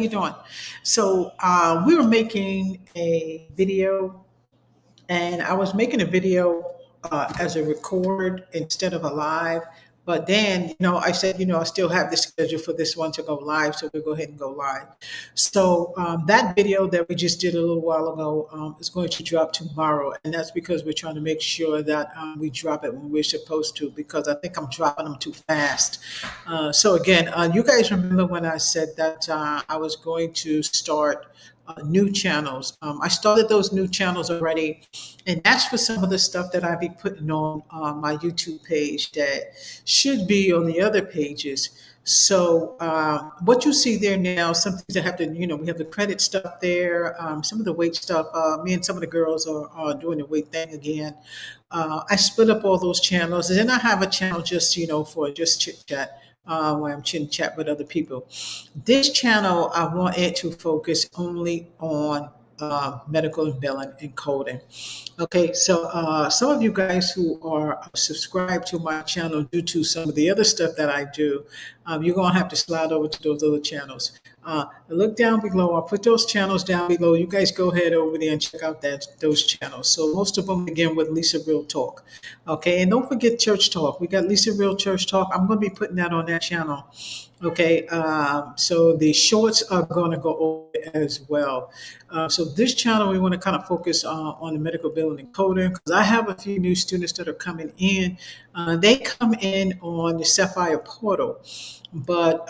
you doing? So we were making a video, and I was making a video as a record instead of a live. But then, I said, I still have the schedule for this one to go live, so we'll go ahead and go live. So that video that we just did a little while ago is going to drop tomorrow, and that's because we're trying to make sure that we drop it when we're supposed to, because I think I'm dropping them too fast. So again, you guys remember when I said that I was going to start new channels. I started those new channels already, and that's for some of the stuff that I be putting on my YouTube page that should be on the other pages. So what you see there now, some things that have to, we have the credit stuff there, some of the weight stuff. Me and some of the girls are doing the weight thing again. I split up all those channels, and then I have a channel just, for just chit chat. Where I'm chit chat with other people. This channel, I want it to focus only on medical and billing and coding. Okay, so some of you guys who are subscribed to my channel due to some of the other stuff that I do, you're going to have to slide over to those other channels. Look down below. I'll put those channels down below. You guys go ahead over there and check out those channels. So most of them begin with Lisa Real Talk. Okay, and don't forget Church Talk. We got Lisa Real Church Talk. I'm going to be putting that on that channel. Okay, so the shorts are going to go over as well. So this channel, we want to kind of focus on the medical billing and coding, because I have a few new students that are coming in. They come in on the Sapphire portal, but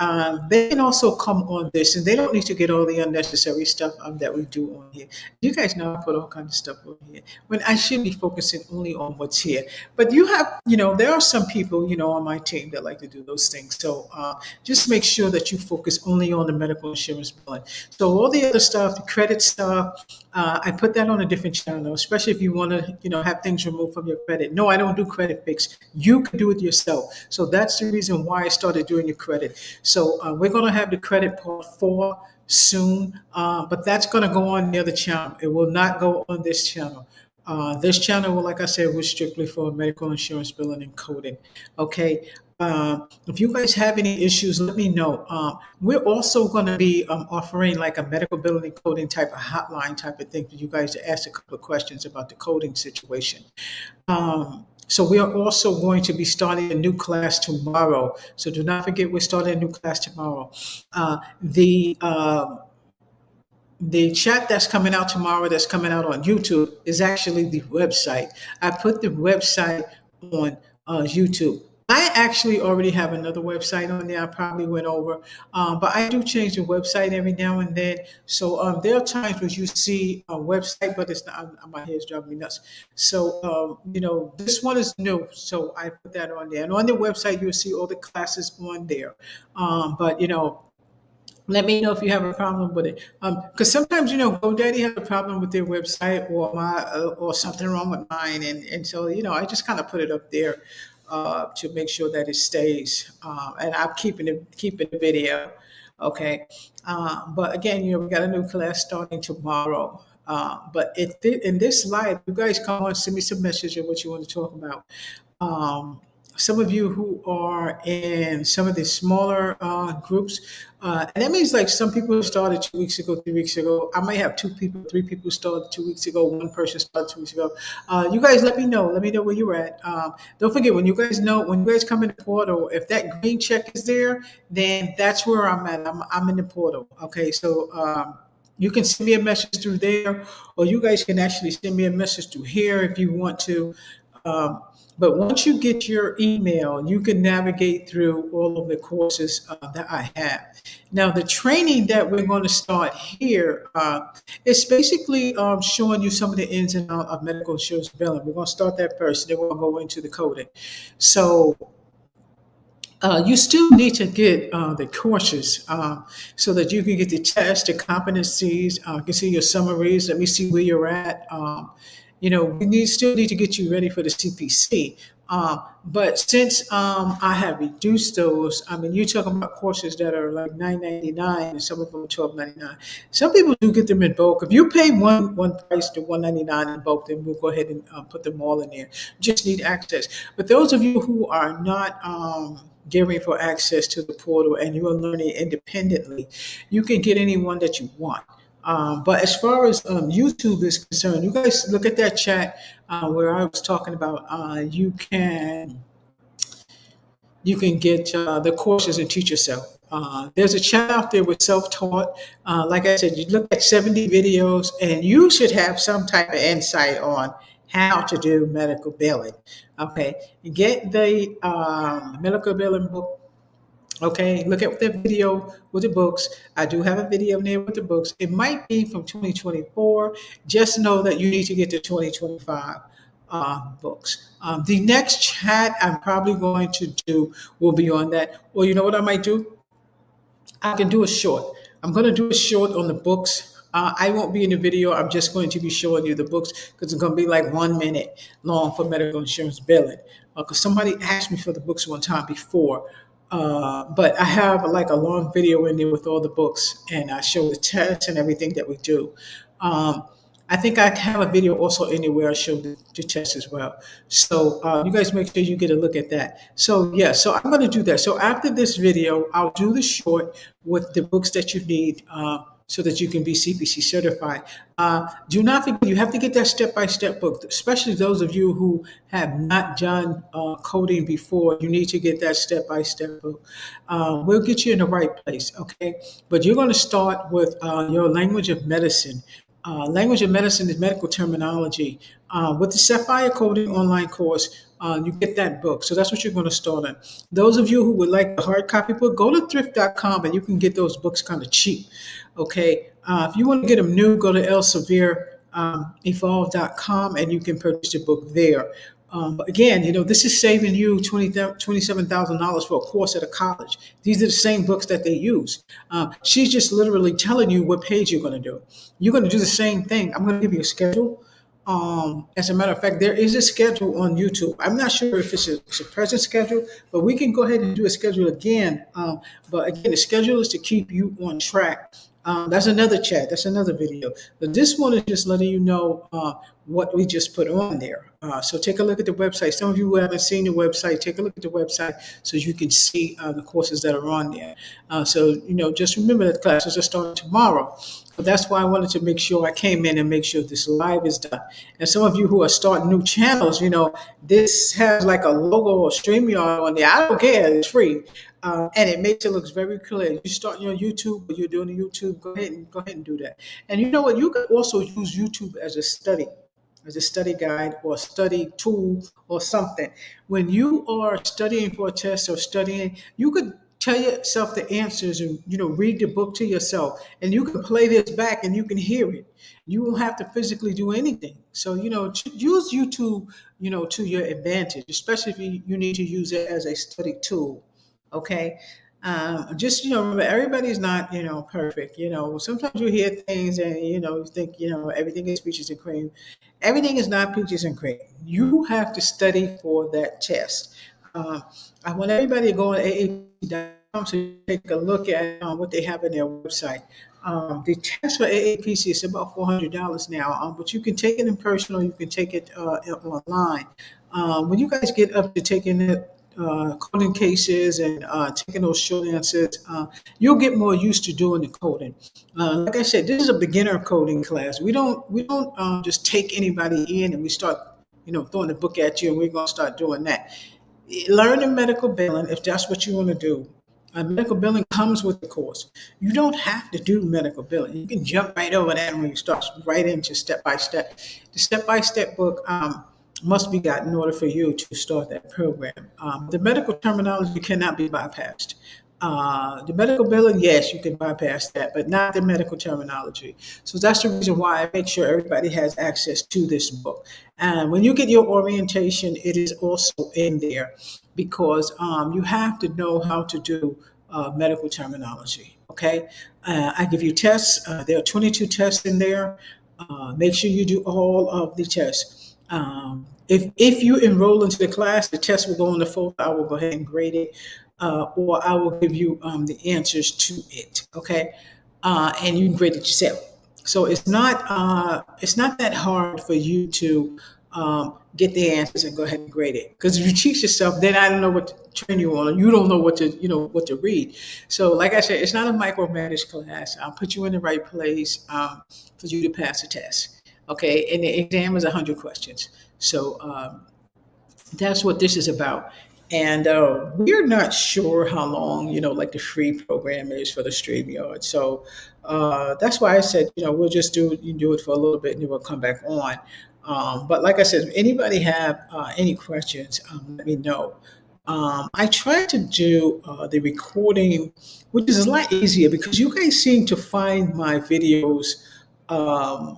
they can also come on this, and they don't need to get all the unnecessary stuff that we do on here. You guys know I put all kinds of stuff on here when I should be focusing only on what's here. But you have, there are some people, on my team that like to do those things. So just make sure that you focus only on the medical insurance billing. So all the other stuff, the credit stuff, I put that on a different channel, especially if you want to, have things removed from your credit. No, I don't do credit fix. You can do it yourself. So that's the reason why I started doing your credit. So we're going to have the credit part 4 soon, but that's going to go on the other channel. It will not go on this channel. This channel, like I said, was strictly for medical insurance billing and coding. Okay. If you guys have any issues, let me know. We're also going to be offering like a medical billing and coding type of hotline type of thing for you guys to ask a couple of questions about the coding situation. So we are also going to be starting a new class tomorrow. So do not forget, we're starting a new class tomorrow. The chat that's coming out tomorrow, that's coming out on YouTube, is actually the website. I put the website on YouTube. I actually already have another website on there. I probably went over, but I do change the website every now and then. So there are times where you see a website, but it's not. My head's driving me nuts. So this one is new, so I put that on there. And on the website, you'll see all the classes on there. But let me know if you have a problem with it, because sometimes GoDaddy has a problem with their website, or something wrong with mine, and so I just kind of put it up there to make sure that it stays, and I'm keeping the video, okay. But again, we got a new class starting tomorrow. But in this live, you guys come on, send me some message of what you want to talk about. Some of you who are in some of the smaller groups, and that means like some people started 2 weeks ago, 3 weeks ago. I might have 2 people, 3 people started 2 weeks ago. 1 person started 2 weeks ago. You guys let me know. Let me know where you're at. Don't forget, when you guys come in the portal, if that green check is there, then that's where I'm at. I'm in the portal. Okay, so you can send me a message through there, or you guys can actually send me a message through here if you want to. But once you get your email, you can navigate through all of the courses that I have. Now, the training that we're going to start here is basically showing you some of the ins and outs of medical insurance billing. We're going to start that first, then we'll go into the coding. So you still need to get the courses so that you can get the tests, the competencies, you can see your summaries. Let me see where you're at. We still need to get you ready for the CPC. But since I have reduced those, I mean, you're talking about courses that are like $9.99 and some of them $12.99. Some people do get them in bulk. If you pay one price to $1.99 in bulk, then we'll go ahead and put them all in there. Just need access. But those of you who are not giving for access to the portal, and you are learning independently, you can get anyone that you want. But as far as YouTube is concerned, you guys look at that chat where I was talking about you can get the courses and teach yourself. There's a chat out there with self-taught. Like I said, you look at 70 videos, and you should have some type of insight on how to do medical billing. Okay, get the medical billing book. Okay, look at the video with the books. I do have a video there with the books. It might be from 2024. Just know that you need to get the 2025 books. The next chat I'm probably going to do will be on that. Or you know what I might do? I can do a short. I'm going to do a short on the books. I won't be in the video. I'm just going to be showing you the books because it's going to be like 1 minute long for medical insurance billing. Because somebody asked me for the books one time before. But I have like a long video in there with all the books, and I show the tests and everything that we do. Um, I think I have a video also in there where I show the test as well. So you guys make sure you get a look at that. So yeah, so I'm going to do that. So after this video, I'll do the short with the books that you need so that you can be CPC certified. Do not forget, you have to get that step-by-step book, especially those of you who have not done coding before. You need to get that step-by-step book. We'll get you in the right place, okay? But you're going to start with your language of medicine. Language of medicine is medical terminology. With the Sapphire Coding online course, you get that book. So that's what you're going to start on. Those of you who would like the hard copy book, go to thrift.com and you can get those books kind of cheap. Okay. If you want to get them new, go to elsevier.evolve.com and you can purchase the book there. But again, this is saving you $27,000 for a course at a college. These are the same books that they use. She's just literally telling you what page you're going to do. You're going to do the same thing. I'm going to give you a schedule. As a matter of fact, there is a schedule on YouTube. I'm not sure if it's a present schedule, but we can go ahead and do a schedule again. But again, the schedule is to keep you on track. That's another chat. That's another video. But this one is just letting you know what we just put on there. So take a look at the website. Some of you who haven't seen the website, take a look at the website so you can see the courses that are on there. So just remember that classes are starting tomorrow. But that's why I wanted to make sure I came in and make sure this live is done. And some of you who are starting new channels, this has like a logo or StreamYard on there. I don't care. It's free. And it makes it look very clear. You start your YouTube, but you're doing the YouTube, go ahead and do that. And you know what? You could also use YouTube as a study guide or study tool or something. When you are studying for a test or studying, you could tell yourself the answers and read the book to yourself, and you can play this back and you can hear it. You won't have to physically do anything. So use YouTube to your advantage, especially if you need to use it as a study tool. Okay. Just remember, everybody's not perfect. Sometimes you hear things and you think everything is peaches and cream. Everything is not peaches and cream. You have to study for that test. I want everybody to go on AAPC.com so you take a look at what they have in their website. The test for AAPC is about $400 now, but you can take it in person or you can take it online. When you guys get up to taking it, coding cases and taking those short answers, you'll get more used to doing the coding. Like I said, this is a beginner coding class. We don't just take anybody in and we start throwing the book at you and we're going to start doing that. Learn the medical billing if that's what you want to do. Medical billing comes with the course. You don't have to do medical billing. You can jump right over that when you start right into step-by-step. The step-by-step book must be got in order for you to start that program. The medical terminology cannot be bypassed. The medical billing, yes, you can bypass that, but not the medical terminology. So that's the reason why I make sure everybody has access to this book. And when you get your orientation, it is also in there because you have to know how to do medical terminology. Okay, I give you tests. There are 22 tests in there. Make sure you do all of the tests. If you enroll into the class, the test will go in the folder. I will go ahead and grade it, or I will give you the answers to it. Okay, and you can grade it yourself. So it's not that hard for you to get the answers and go ahead and grade it. Because if you teach yourself, then I don't know what to train you on, or you don't know what to, what to read. So, like I said, it's not a micromanaged class. I'll put you in the right place for you to pass the test. Okay, and the exam is 100 questions. So that's what this is about. And we're not sure how long, like the free program is for the StreamYard. So that's why I said, we'll just do it for a little bit and then we'll come back on. But like I said, if anybody have any questions, let me know. I try to do the recording, which is a lot easier because you guys seem to find my videos um,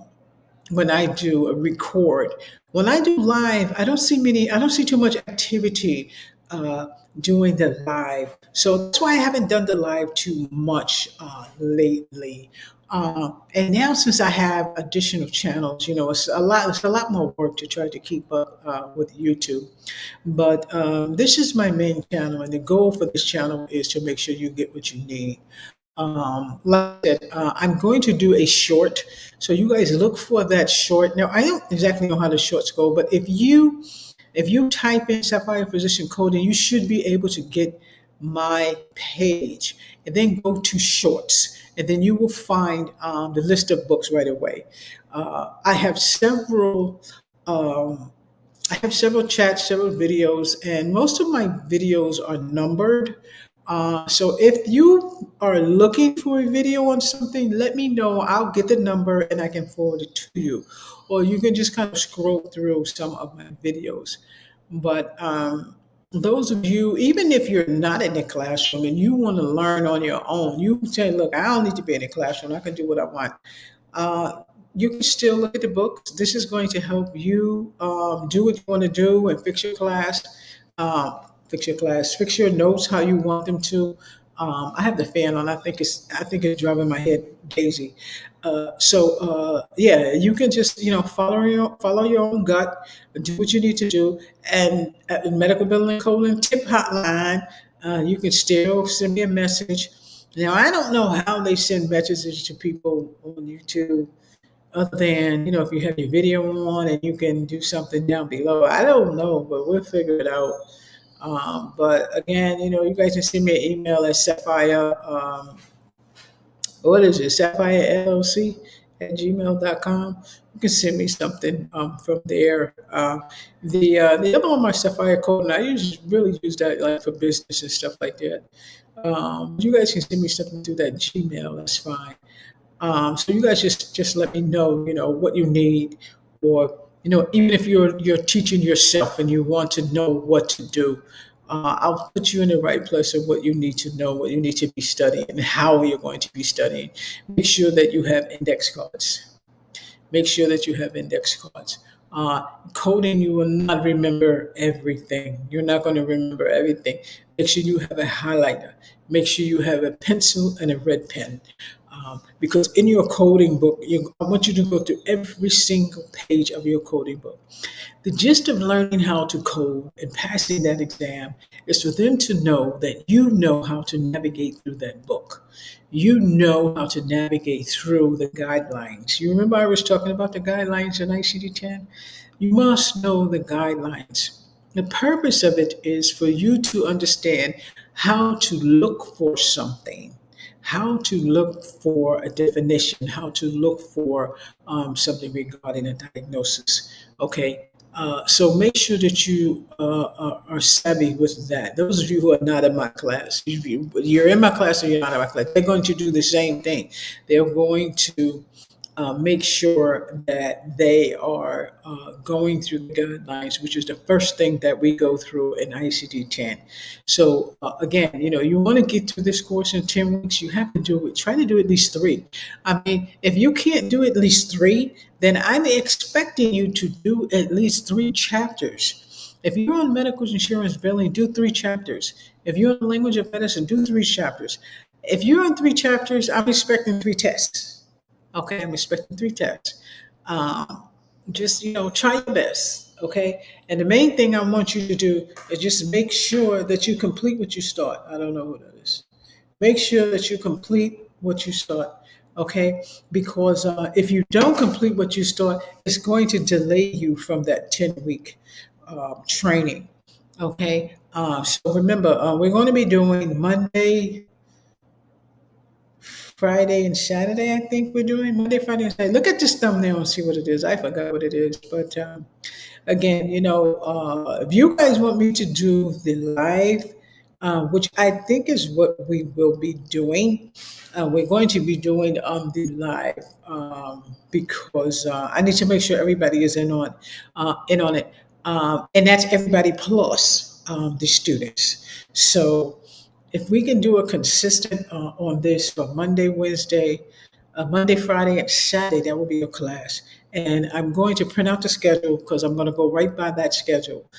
when I do a record. When I do live, I don't see too much activity uh, doing the live. So that's why I haven't done the live too much lately. And now since I have additional channels, it's a lot more work to try to keep up with YouTube. But this is my main channel, and the goal for this channel is to make sure you get what you need. Like I said, I'm going to do a short. So you guys look for that short. Now I don't exactly know how the shorts go, but if you type in Sapphire Physician Coding, you should be able to get my page, and then go to shorts, and then you will find the list of books right away. I have several. Um, I have several chats, several videos, and most of my videos are numbered. So if you are looking for a video on something, let me know. I'll get the number and I can forward it to you. Or you can just kind of scroll through some of my videos. But those of you, even if you're not in the classroom and you want to learn on your own, you can say, look, I don't need to be in the classroom. I can do what I want. Uh, you can still look at the books. This is going to help you do what you want to do and fix your notes how you want them to. I have the fan on. I think it's driving my head daisy. Yeah, you can just follow your own gut, do what you need to do, and at the medical billing colon tip hotline, you can still send me a message. Now I don't know how they send messages to people on YouTube other than if you have your video on and you can do something down below. I don't know, but we'll figure it out. But again, you guys can send me an email at Sapphire. What is it? Sapphire LLC at gmail.com. You can send me something from there. The other one, my Sapphire code, and I really use that like for business and stuff like that. You guys can send me something through that Gmail. That's fine. So you guys just let me know, what you need, or even if you're teaching yourself and you want to know what to do, I'll put you in the right place of what you need to know, what you need to be studying, and how you're going to be studying. Make sure that you have index cards. Make sure that you have index cards. Coding, you will not remember everything. You're not going to remember everything. Make sure you have a highlighter. Make sure you have a pencil and a red pen. Because in your coding book, I want you to go through every single page of your coding book. The gist of learning how to code and passing that exam is for them to know that you know how to navigate through that book. You know how to navigate through the guidelines. You remember I was talking about the guidelines in ICD-10? You must know the guidelines. The purpose of it is for you to understand how to look for something, how to look for a definition, how to look for something regarding a diagnosis. Okay. So make sure that you are savvy with that. Those of you who are not in my class, you're in my class or you're not in my class, they're going to do the same thing. They're going to make sure that they are going through the guidelines, which is the first thing that we go through in ICD-10. So again, you want to get through this course in 10 weeks, you have to try to do at least 3. I mean, if you can't do at least 3, then I'm expecting you to do at least 3 chapters. If you're on medical insurance billing, do 3 chapters. If you're on language of medicine, do 3 chapters. If you're on 3 chapters, I'm expecting 3 tests. Okay, I'm expecting 3 tests. Just try your best. Okay, and the main thing I want you to do is just make sure that you complete what you start. I don't know who that is. Make sure that you complete what you start. okay? Because if you don't complete what you start, it's going to delay you from that 10-week training, okay? So remember, we're going to be doing Monday, Friday, and Saturday. I think we're doing Monday, Friday, and Saturday. Look at this thumbnail and see what it is. I forgot what it is, but again, if you guys want me to do the live, which I think is what we will be doing, we're going to be doing the live because I need to make sure everybody is in on it, and that's everybody plus the students. So if we can do a consistent on this for Monday, Wednesday, Monday, Friday, and Saturday, that will be a class. And I'm going to print out the schedule because I'm going to go right by that schedule.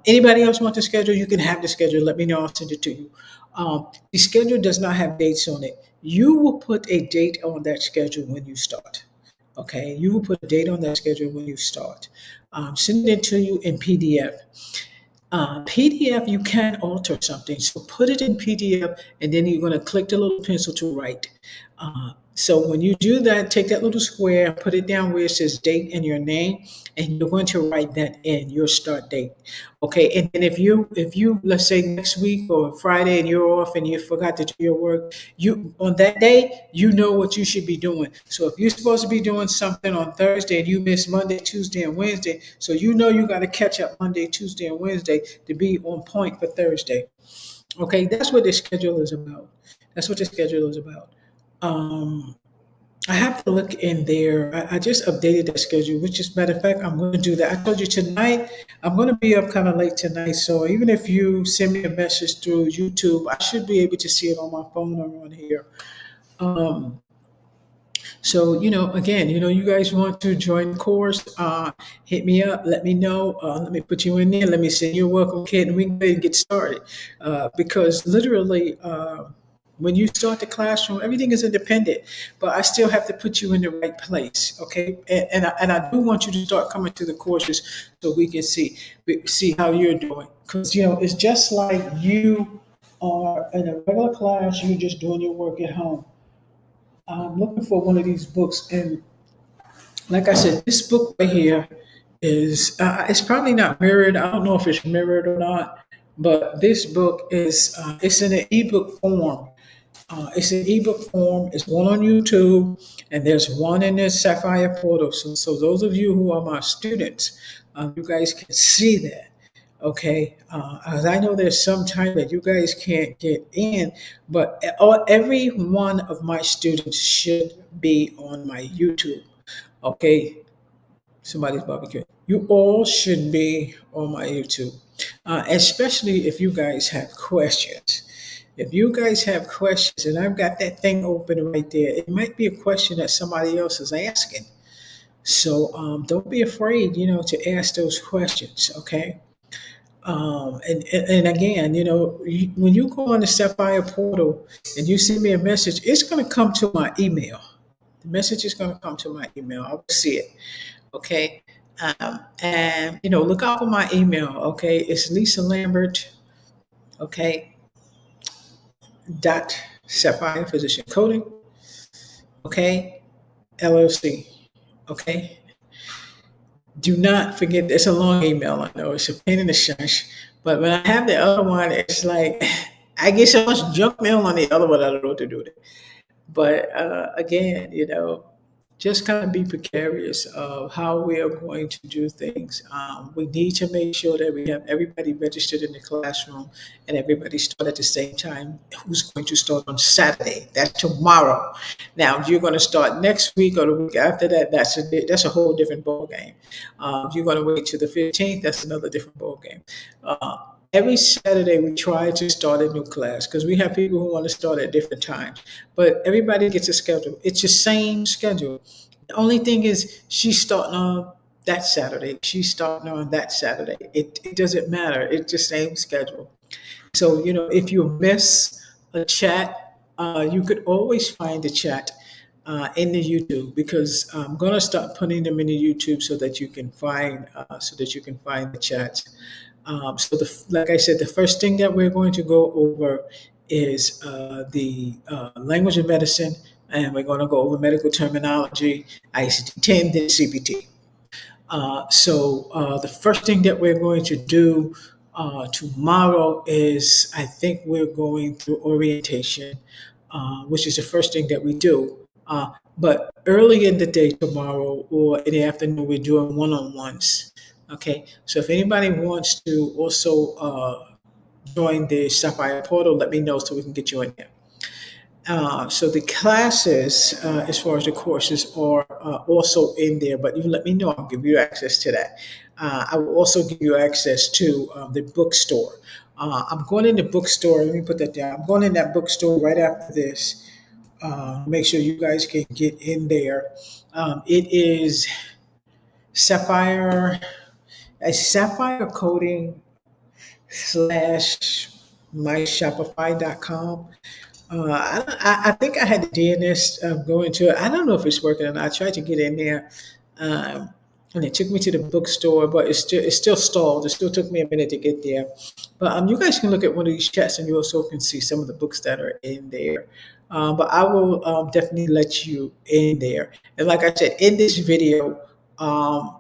Anybody else want the schedule? You can have the schedule. Let me know. I'll send it to you. The schedule does not have dates on it. You will put a date on that schedule when you start. Okay, you will put a date on that schedule when you start. Send it to you in PDF. PDF, you can alter something. So put it in PDF, and then you're going to click the little pencil to write. So when you do that, take that little square, put it down where it says date and your name, and you're going to write that in your start date. Okay, and then if you let's say next week or Friday and you're off and you forgot to do your work, you on that day you know what you should be doing. So if you're supposed to be doing something on Thursday and you miss Monday, Tuesday, and Wednesday, so you know you got to catch up Monday, Tuesday, and Wednesday to be on point for Thursday. Okay, that's what the schedule is about. That's what the schedule is about. Um, I have to look in there. I just updated that schedule, which is matter of fact, I'm going to do that. I told you tonight, I'm going to be up kind of late tonight. So even if you send me a message through YouTube, I should be able to see it on my phone or on here. Um, so, again, you guys want to join the course, hit me up, let me know. Let me put you in there. Let me send you a welcome kit and we can go ahead and get started. Because literally, when you start the classroom, everything is independent, but I still have to put you in the right place, okay? And I do want you to start coming to the courses so we can see how you're doing. Because, it's just like you are in a regular class, you're just doing your work at home. I'm looking for one of these books, and like I said, this book right here is it's probably not mirrored. I don't know if it's mirrored or not, but this book is it's in an ebook form. It's an ebook form. It's one on YouTube, and there's one in the Sapphire portal. So those of you who are my students, you guys can see that. Okay, as I know there's some time that you guys can't get in, but every one of my students should be on my YouTube. Okay, somebody's barbecuing. You all should be on my YouTube, especially if you guys have questions. If you guys have questions, and I've got that thing open right there, it might be a question that somebody else is asking. So don't be afraid, to ask those questions. Okay. And again, when you go on the Sapphire portal and you send me a message, it's going to come to my email. The message is going to come to my email. I will see it. Okay. And look out for my email. Okay. It's Lisa Lambert. Okay. Dot Sapphire Physician Coding. Okay. LLC. Okay. Do not forget, it's a long email. I know it's a pain in the shush, but when I have the other one, it's like I get so much junk mail on the other one. I don't know what to do with it. But again, just kind of be precarious of how we are going to do things. We need to make sure that we have everybody registered in the classroom and everybody start at the same time. Who's going to start on Saturday? That's tomorrow. Now, if you're going to start next week or the week after that, that's a whole different ball game. If you're going to wait till the 15th, that's another different ball game. Uh, Every Saturday, we try to start a new class because we have people who want to start at different times. But everybody gets a schedule. It's the same schedule. The only thing is, she's starting on that Saturday. She's starting on that Saturday. It doesn't matter. It's the same schedule. So, if you miss a chat, you could always find the chat in the YouTube because I'm gonna start putting them in the YouTube so that you can find the chats. Like I said, the first thing that we're going to go over is the language of medicine, and we're going to go over medical terminology, ICD-10, then CPT. The first thing that we're going to do tomorrow is I think we're going through orientation, which is the first thing that we do. But early in the day tomorrow or in the afternoon, we're doing one-on-ones. Okay, so if anybody wants to also join the Sapphire portal, let me know so we can get you in there. So the classes, as far as the courses, are also in there, but you let me know. I'll give you access to that. I will also give you access to the bookstore. I'm going in the bookstore. Let me put that down. I'm going in that bookstore right after this. Make sure you guys can get in there. It is Sapphire, a Sapphire coding slash myshopify.com. I think I had the DNS go into it. I don't know if it's working or not. I tried to get in there, um, and it took me to the bookstore, but it's still stalled. It still took me a minute to get there. But you guys can look at one of these chats, and you also can see some of the books that are in there. But I will definitely let you in there. And like I said, in this video, um,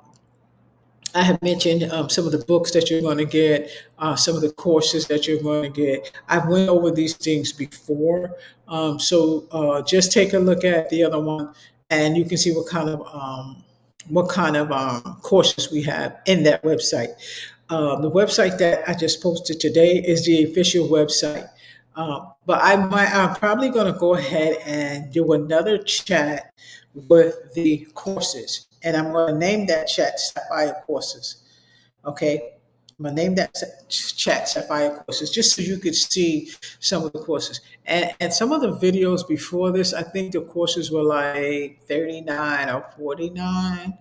I have mentioned some of the books that you're going to get, some of the courses that you're going to get. I've went over these things before, just take a look at the other one, and you can see what kind of courses we have in that website. The website that I just posted today is the official website. But I'm probably going to go ahead and do another chat with the courses, and I'm going to name that chat Sapphire Courses. Okay, I'm gonna name that chat Sapphire Courses just so you could see some of the courses. And some of the videos before this, I think the courses were like 39 or 49.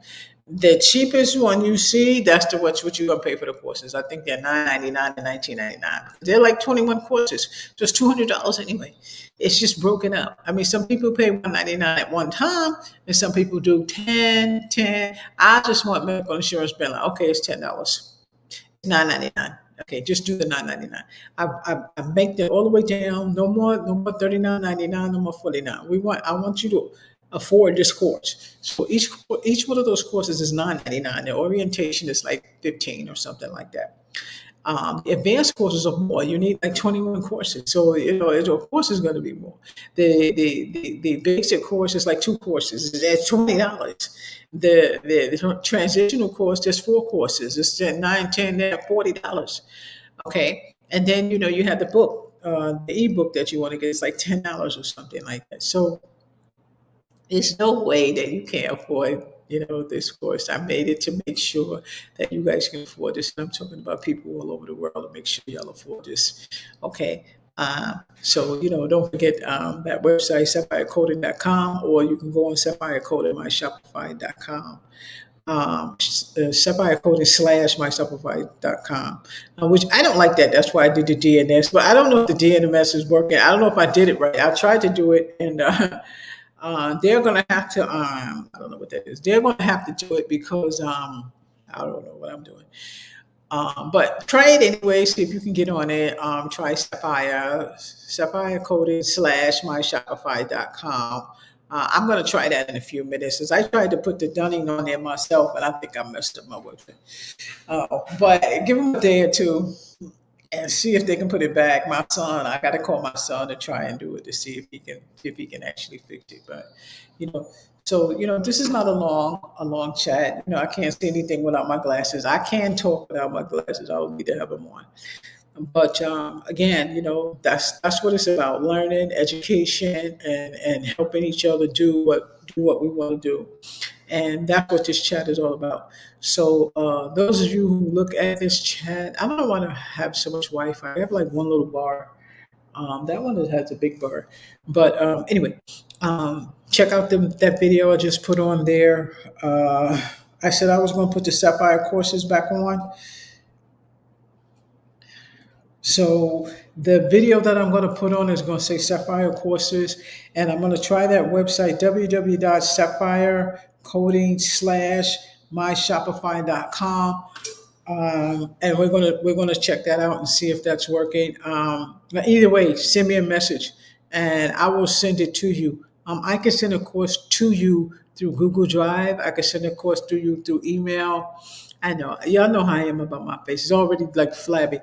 The cheapest one you see, that's what you're gonna pay for the courses. I think they're $9.99 and $19.99. They're like 21 courses, just $200 anyway. It's just broken up. I mean, some people pay $199 at one time, and some people do 10. I just want medical insurance being like, okay, it's $10. $9.99. Okay, just do the $9.99. I make that all the way down. No more $39.99. No more $49. I want you to afford this course. So each one of those courses is $9.99. The orientation is like 15 or something like that. The advanced courses are more. You need like 21 courses, so of course it's going to be more. The basic course is like two courses. It's $20. The transitional course, there's four courses. It's at $9, $10, $40. Okay, and then you have the book, the ebook that you want to get. It's like $10 or something like that. So there's no way that you can't afford, this course. I made it to make sure that you guys can afford this. And I'm talking about people all over the world to make sure y'all afford this. Okay. Don't forget that website, sapphirecoding.com, or you can go on sapphirecoding.myshopify.com. Sapphire Coding slash myshopify.com, which I don't like that. That's why I did the DNS, but I don't know if the DNS is working. I don't know if I did it right. I tried to do it, and they're going to have to, I don't know what that is. They're going to have to do it because I don't know what I'm doing. But try it anyway. See if you can get on it. Try Sapphire Coding slash myshopify.com. I'm going to try that in a few minutes, as I tried to put the Dunning on there myself, and I think I messed up my website. But give them a day or two and see if they can put it back. My son, I got to call my son to try and do it to see if he can actually fix it. But you know, this is not a long chat. I can't see anything without my glasses. I can talk without my glasses. I will need to have them on. But again, that's what it's about: learning, education, and helping each other do what we want to do. And that's what this chat is all about. So those of you who look at this chat, I don't want to have so much Wi-Fi. I have like one little bar. That one has a big bar. But anyway, check out that video I just put on there. I said I was going to put the Sapphire courses back on. So the video that I'm going to put on is going to say Sapphire Courses, and I'm going to try that website, www.sapphirecoding/myshopify.com. And we're gonna check that out and see if that's working. But either way, send me a message, and I will send it to you. I can send a course to you through Google Drive. I can send a course to you through email. I know y'all know how I am about my face. It's already like flabby.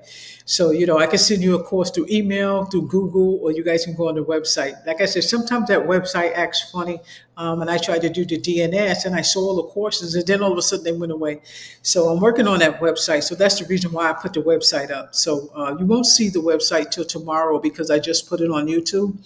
So, I can send you a course through email, through Google, or you guys can go on the website. Like I said, sometimes that website acts funny. And I tried to do the DNS and I saw all the courses and then all of a sudden they went away. So I'm working on that website. So that's the reason why I put the website up. So you won't see the website till tomorrow because I just put it on YouTube.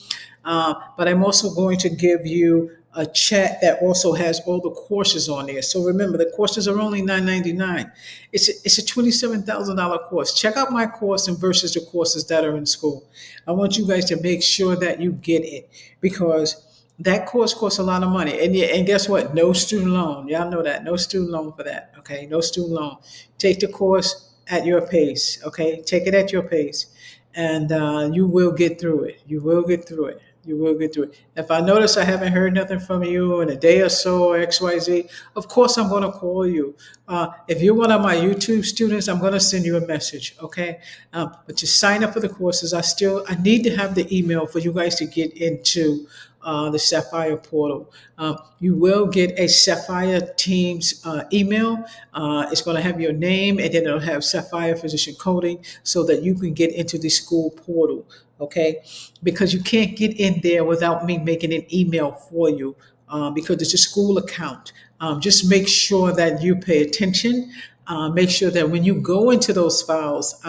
But I'm also going to give you a chat that also has all the courses on there. So remember, the courses are only $9.99. It's a $27,000 course. Check out my course and versus the courses that are in school. I want you guys to make sure that you get it because that course costs a lot of money. And guess what? No student loan. Y'all know that. No student loan for that. Okay. No student loan. Take the course at your pace. Okay. Take it at your pace. And you will get through it. You will get through it. You will get through it. If I notice I haven't heard nothing from you in a day or so or XYZ, of course I'm going to call you. If you're one of my YouTube students, I'm going to send you a message, okay? But to sign up for the courses, I need to have the email for you guys to get into the Sapphire portal. You will get a Sapphire Teams email. It's going to have your name and then it'll have Sapphire Physician Coding so that you can get into the school portal, okay? Because you can't get in there without me making an email for you because it's a school account. Just make sure that you pay attention. Make sure that when you go into those files,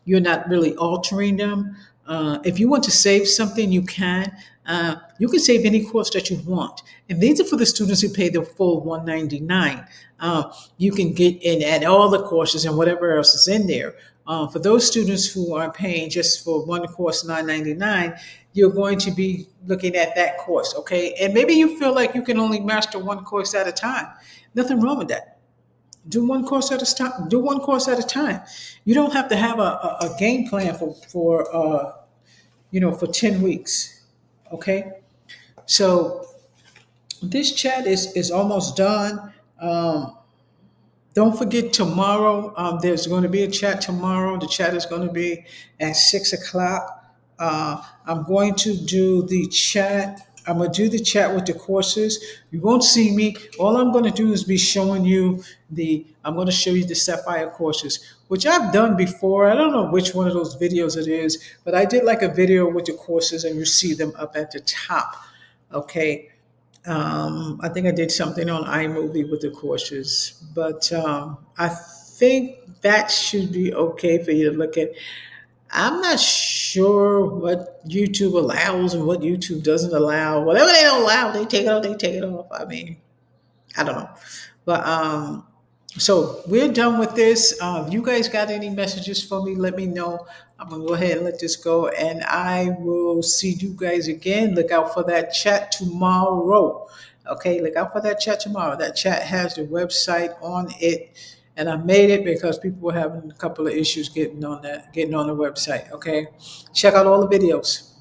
you're not really altering them. If you want to save something, you can. You can save any course that you want. And these are for the students who pay the full $199. You can get in at all the courses and whatever else is in there. For those students who are paying just for one course $9.99, you're going to be looking at that course, okay? And maybe you feel like you can only master one course at a time. Nothing wrong with that. Do one course at a time. Do one course at a time. You don't have to have a game plan for 10 weeks. Okay. So this chat is almost done. Don't forget tomorrow. There's going to be a chat tomorrow. The chat is going to be at 6 o'clock. I'm going to do the chat. I'm going to do the chat with the courses. You won't see me. All I'm going to do is be showing you I'm going to show you the Sapphire courses, which I've done before. I don't know which one of those videos it is, but I did like a video with the courses and you see them up at the top. Okay. I think I did something on iMovie with the courses, but I think that should be okay for you to look at. I'm not sure what YouTube allows and what YouTube doesn't allow. Whatever they don't allow, they take it off. They take it off. I mean, I don't know, but so we're done with this. If you guys got any messages for me, let me know. I'm gonna go ahead and let this go, and I will see you guys again. Look out for that chat tomorrow. Okay, look out for that chat tomorrow. That chat has the website on it, and I made it because people were having a couple of issues getting on the website. Okay, check out all the videos.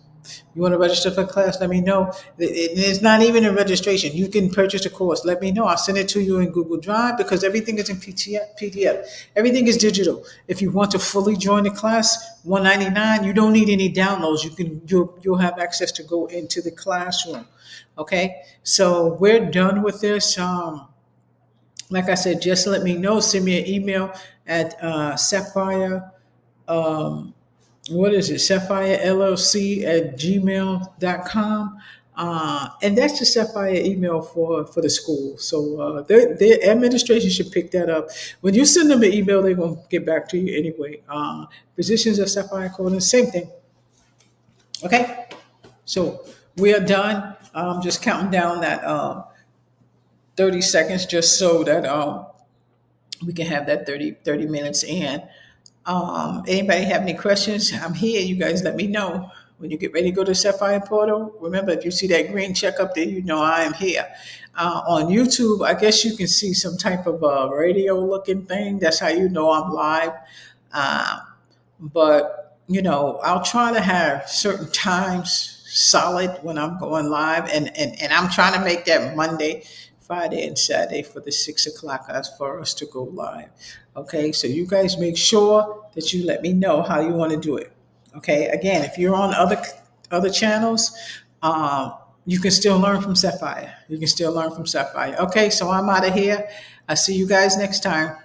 You want to register for class? Let me know. It's not even a registration. You can purchase a course. Let me know. I'll send it to you in Google Drive because everything is in PDF. Everything is digital. If you want to fully join the class, $199. You don't need any downloads. You'll have access to go into the classroom. Okay. So we're done with this. Like I said, just let me know. Send me an email at Sapphire. What is it? Sapphire LLC at gmail.com. And that's the Sapphire email for the school. So their administration should pick that up. When you send them an email, they're going to get back to you anyway. Positions at Sapphire Coding, same thing. Okay? So we are done. I'm just counting down that 30 seconds just so that we can have that 30 minutes in. Anybody have any questions? I'm here. You guys let me know. When you get ready to go to Sapphire Portal, remember, if you see that green check up there, you know I am here. On YouTube, I guess you can see some type of radio looking thing. That's how you know I'm live. But, I'll try to have certain times solid when I'm going live. And I'm trying to make that Monday, Friday, and Saturday for the 6 o'clock as for us to go live. Okay, so you guys make sure that you let me know how you want to do it. Okay, again, if you're on other channels, you can still learn from Sapphire. You can still learn from Sapphire. Okay, so I'm out of here. I see you guys next time.